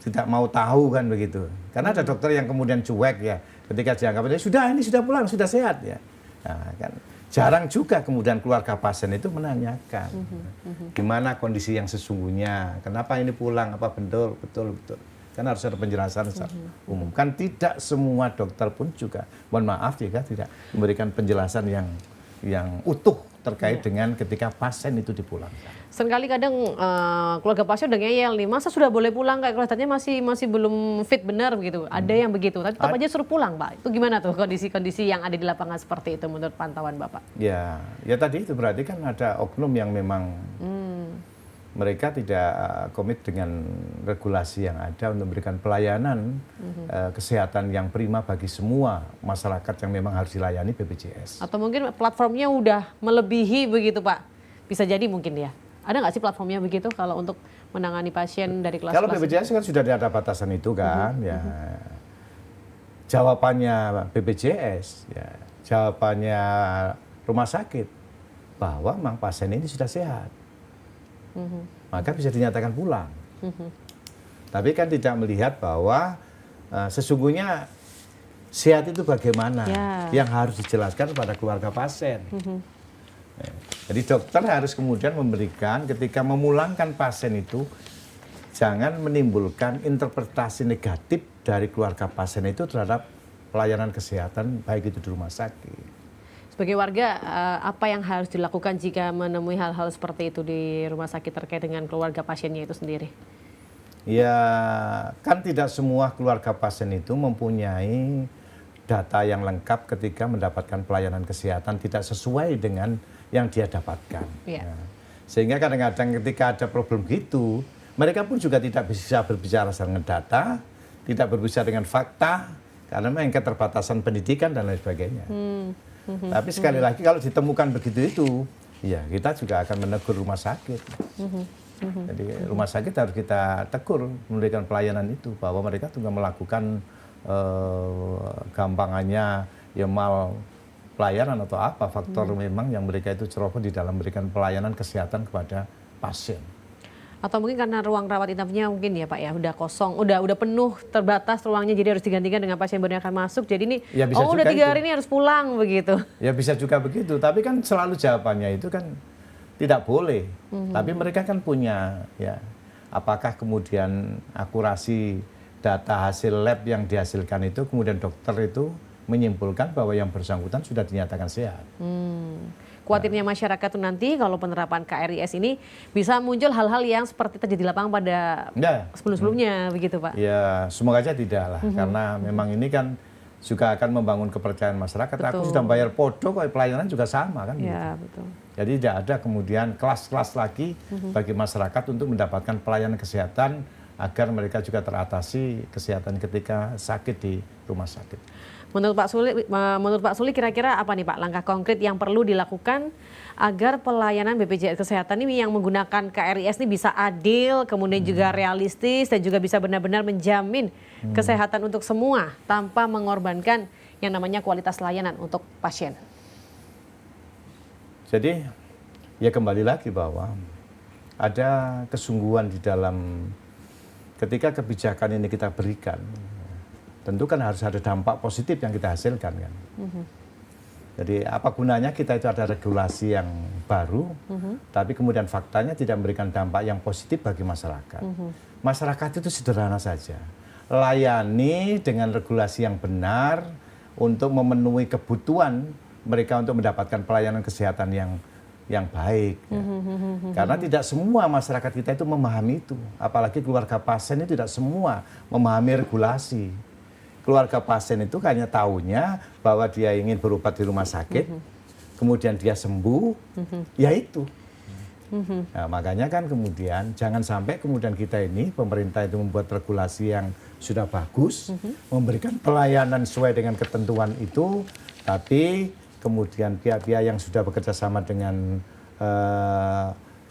tidak mau tahu kan begitu. Karena ada dokter yang kemudian cuek ya ketika dianggap ini sudah pulang, sudah sehat ya. Nah, kan jarang juga kemudian keluarga pasien itu menanyakan gimana kondisi yang sesungguhnya, kenapa ini pulang, apa betul. Kan harus ada penjelasan secara umum. Kan tidak semua dokter pun juga, mohon maaf jika tidak memberikan penjelasan yang utuh terkait dengan ketika pasien itu dipulangkan. Seringkali kadang keluarga pasien udah ngeyel nih, masa sudah boleh pulang kayak kelihatannya masih belum fit benar begitu. Ada yang begitu, tapi tetap aja suruh pulang Pak. Itu gimana tuh kondisi-kondisi yang ada di lapangan seperti itu menurut pantauan Bapak? Ya tadi itu berarti kan ada oknum yang memang mereka tidak komit dengan regulasi yang ada untuk memberikan pelayanan kesehatan yang prima bagi semua masyarakat yang memang harus dilayani BPJS. Atau mungkin platformnya udah melebihi begitu Pak? Bisa jadi mungkin ya. Ada nggak sih platformnya begitu kalau untuk menangani pasien dari kelas-kelas? Kalau BPJS kan sudah ada batasan itu kan, ya. Jawabannya BPJS, ya. Jawabannya rumah sakit bahwa memang pasien ini sudah sehat, maka bisa dinyatakan pulang. Tapi kan tidak melihat bahwa sesungguhnya sehat itu bagaimana, yang harus dijelaskan kepada keluarga pasien. Jadi dokter harus kemudian memberikan ketika memulangkan pasien itu jangan menimbulkan interpretasi negatif dari keluarga pasien itu terhadap pelayanan kesehatan baik itu di rumah sakit. Sebagai warga apa yang harus dilakukan jika menemui hal-hal seperti itu di rumah sakit terkait dengan keluarga pasiennya itu sendiri? Ya kan tidak semua keluarga pasien itu mempunyai data yang lengkap ketika mendapatkan pelayanan kesehatan tidak sesuai dengan yang dia dapatkan. Sehingga kadang-kadang ketika ada problem gitu, mereka pun juga tidak bisa berbicara dengan data, tidak berbicara dengan fakta, karena memang keterbatasan pendidikan dan lain sebagainya. Tapi sekali lagi kalau ditemukan begitu itu, ya kita juga akan menegur rumah sakit. Jadi rumah sakit harus kita tegur memberikan pelayanan itu, bahwa mereka juga melakukan gampangannya ya mal pelayanan atau apa faktor memang yang mereka itu ceroboh di dalam memberikan pelayanan kesehatan kepada pasien. Atau mungkin karena ruang rawat inapnya mungkin ya Pak ya udah kosong, udah penuh, terbatas ruangnya, jadi harus digantikan dengan pasien baru yang akan masuk. Jadi ini ya, udah 3 hari ini harus pulang begitu. Ya bisa juga begitu, tapi kan selalu jawabannya itu kan tidak boleh. Tapi mereka kan punya ya, apakah kemudian akurasi data hasil lab yang dihasilkan itu kemudian dokter itu menyimpulkan bahwa yang bersangkutan sudah dinyatakan sehat. Khawatirnya masyarakat tuh nanti kalau penerapan KRIS ini bisa muncul hal-hal yang seperti terjadi di lapangan pada sebelum-sebelumnya begitu Pak? Ya semoga aja tidak lah, karena memang ini kan juga akan membangun kepercayaan masyarakat. Betul. Aku sudah bayar podo kok, pelayanan juga sama kan. Ya, gitu. betul. Jadi tidak ada kemudian kelas-kelas lagi bagi masyarakat untuk mendapatkan pelayanan kesehatan agar mereka juga teratasi kesehatan ketika sakit di rumah sakit. Menurut Pak Suli kira-kira apa nih Pak langkah konkret yang perlu dilakukan agar pelayanan BPJS Kesehatan ini yang menggunakan KRIS ini bisa adil, kemudian juga realistis dan juga bisa benar-benar menjamin kesehatan untuk semua tanpa mengorbankan yang namanya kualitas layanan untuk pasien. Jadi ya kembali lagi bahwa ada kesungguhan di dalam ketika kebijakan ini kita berikan. Tentu kan harus ada dampak positif yang kita hasilkan kan. Jadi apa gunanya kita itu ada regulasi yang baru, tapi kemudian faktanya tidak memberikan dampak yang positif bagi masyarakat. Masyarakat itu sederhana saja, layani dengan regulasi yang benar untuk memenuhi kebutuhan mereka untuk mendapatkan pelayanan kesehatan yang baik. Ya. Karena tidak semua masyarakat kita itu memahami itu, apalagi keluarga pasien itu tidak semua memahami regulasi. Keluarga pasien itu hanya tahunya bahwa dia ingin berobat di rumah sakit, kemudian dia sembuh, ya itu. Nah, makanya kan kemudian jangan sampai kemudian kita ini, pemerintah itu membuat regulasi yang sudah bagus, memberikan pelayanan sesuai dengan ketentuan itu, tapi kemudian pihak-pihak yang sudah bekerja sama dengan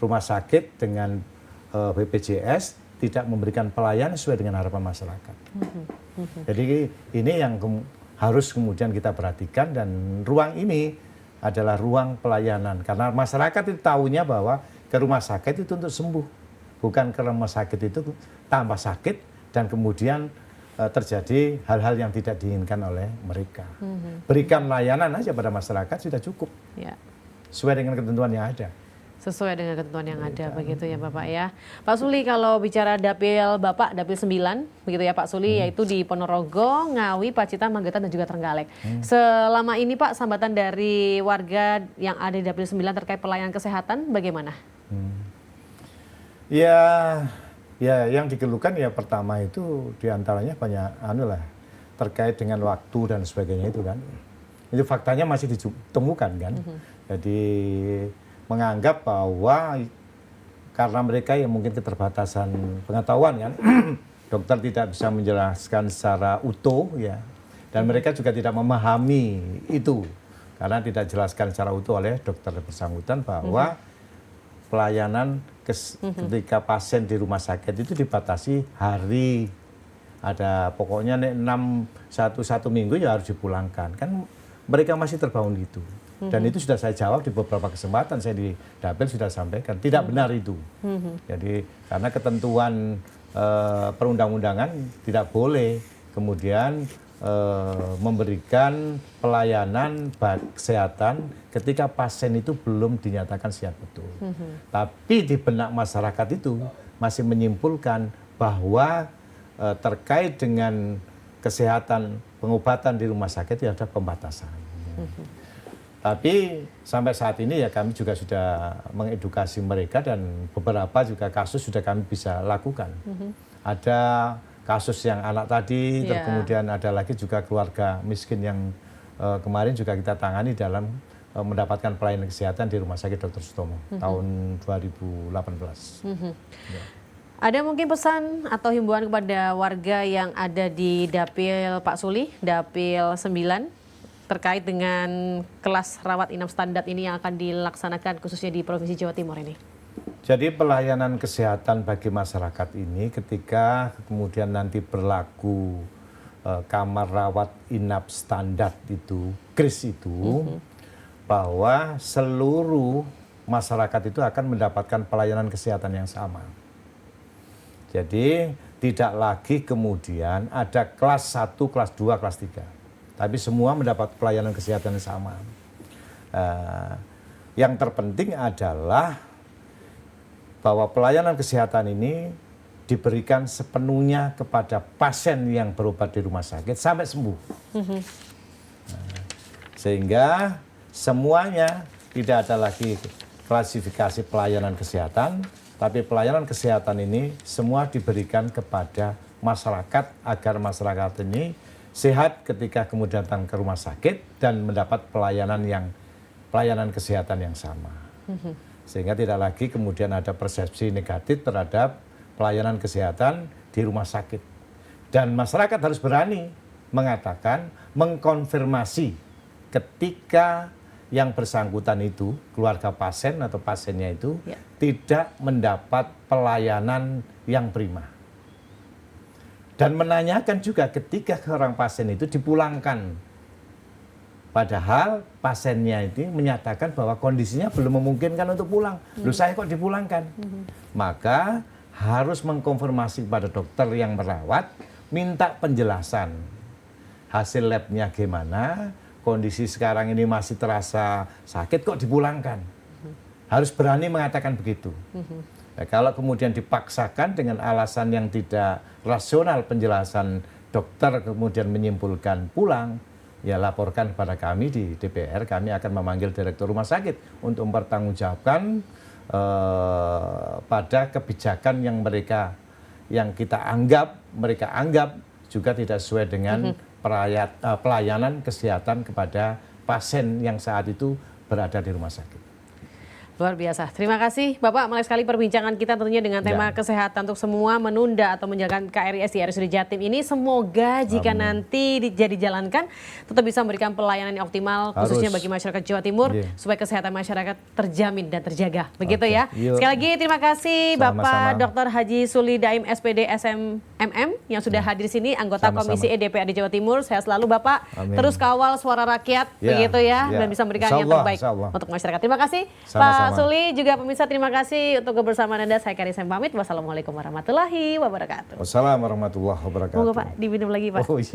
rumah sakit, dengan BPJS, tidak memberikan pelayanan sesuai dengan harapan masyarakat. Jadi ini yang harus kemudian kita perhatikan, dan ruang ini adalah ruang pelayanan. Karena masyarakat itu tahunya bahwa ke rumah sakit itu untuk sembuh, bukan ke rumah sakit itu tambah sakit dan kemudian terjadi hal-hal yang tidak diinginkan oleh mereka. Berikan layanan aja pada masyarakat sudah cukup, sesuai dengan ketentuan yang ada. Sesuai dengan ketentuan yang ada begitu ya Bapak ya. Pak Suli, kalau bicara dapil Bapak, dapil 9 begitu ya Pak Suli, yaitu di Ponorogo, Ngawi, Pacitan, Magetan dan juga Trenggalek. Selama ini Pak, sambatan dari warga yang ada di dapil 9 terkait pelayanan kesehatan bagaimana? Ya yang dikeluhkan ya pertama itu diantaranya banyak terkait dengan waktu dan sebagainya itu kan. Itu faktanya masih ditemukan kan. Jadi menganggap bahwa karena mereka yang mungkin keterbatasan pengetahuan kan, dokter tidak bisa menjelaskan secara utuh ya, dan mereka juga tidak memahami itu karena tidak dijelaskan secara utuh oleh dokter bersangkutan bahwa pelayanan ketika pasien di rumah sakit itu dibatasi hari, ada pokoknya 1 minggu ya harus dipulangkan kan, mereka masih terbangun gitu. Dan itu sudah saya jawab di beberapa kesempatan, saya di dapil sudah sampaikan, tidak benar itu. Jadi karena ketentuan perundang-undangan tidak boleh kemudian memberikan pelayanan kesehatan ketika pasien itu belum dinyatakan sehat betul. Tapi di benak masyarakat itu masih menyimpulkan bahwa terkait dengan kesehatan pengobatan di rumah sakit ya ada pembatasan. Tapi sampai saat ini ya kami juga sudah mengedukasi mereka, dan beberapa juga kasus sudah kami bisa lakukan. Ada kasus yang anak tadi, kemudian ada lagi juga keluarga miskin yang kemarin juga kita tangani dalam mendapatkan pelayanan kesehatan di Rumah Sakit Dr. Sutomo tahun 2018. Ada mungkin pesan atau himbauan kepada warga yang ada di Dapil Pak Suli, Dapil 9, terkait dengan kelas rawat inap standar ini yang akan dilaksanakan khususnya di Provinsi Jawa Timur ini? Jadi pelayanan kesehatan bagi masyarakat ini ketika kemudian nanti berlaku kamar rawat inap standar itu, KRIS itu, bahwa seluruh masyarakat itu akan mendapatkan pelayanan kesehatan yang sama. Jadi tidak lagi kemudian ada kelas 1, kelas 2, kelas 3. Tapi semua mendapat pelayanan kesehatan yang sama. Yang terpenting adalah bahwa pelayanan kesehatan ini diberikan sepenuhnya kepada pasien yang berobat di rumah sakit sampai sembuh. Sehingga semuanya tidak ada lagi klasifikasi pelayanan kesehatan, tapi pelayanan kesehatan ini semua diberikan kepada masyarakat agar masyarakat ini sehat ketika kemudian datang ke rumah sakit dan mendapat pelayanan kesehatan yang sama. Sehingga tidak lagi kemudian ada persepsi negatif terhadap pelayanan kesehatan di rumah sakit. Dan masyarakat harus berani mengatakan, mengkonfirmasi ketika yang bersangkutan itu, keluarga pasien atau pasiennya itu tidak mendapat pelayanan yang prima. Dan menanyakan juga ketika orang pasien itu dipulangkan. Padahal pasiennya itu menyatakan bahwa kondisinya belum memungkinkan untuk pulang. Loh, saya kok dipulangkan? Maka harus mengkonfirmasi kepada dokter yang merawat, minta penjelasan. Hasil labnya gimana? Kondisi sekarang ini masih terasa sakit kok dipulangkan. Harus berani mengatakan begitu. Nah, kalau kemudian dipaksakan dengan alasan yang tidak rasional penjelasan dokter kemudian menyimpulkan pulang, ya laporkan kepada kami di DPR, kami akan memanggil direktur rumah sakit untuk mempertanggungjawabkan pada kebijakan yang kita anggap, mereka anggap juga tidak sesuai dengan pelayanan kesehatan kepada pasien yang saat itu berada di rumah sakit. Luar biasa. Terima kasih Bapak, menarik sekali perbincangan kita tentunya dengan tema kesehatan untuk semua menunda atau menjalankan KRIS di RSUD Jatim ini. Semoga jika nanti dijalankan tetap bisa memberikan pelayanan yang optimal khususnya bagi masyarakat Jawa Timur supaya kesehatan masyarakat terjamin dan terjaga. Begitu ya. Sekali lagi terima kasih Bapak Dr. Haji Suli Daim SPD SMMM yang sudah hadir di sini, anggota Komisi DPRD Jawa Timur. Sehat selalu Bapak. Terus kawal suara rakyat begitu ya dan bisa memberikan yang terbaik untuk masyarakat. Terima kasih Pak Suli, juga pemirsa terima kasih untuk kebersamaan Anda. Saya Karin Sem pamit. Wassalamualaikum warahmatullahi wabarakatuh. Wassalamualaikum warahmatullahi wabarakatuh. Moga Pak diminum lagi Pak. Oh iya.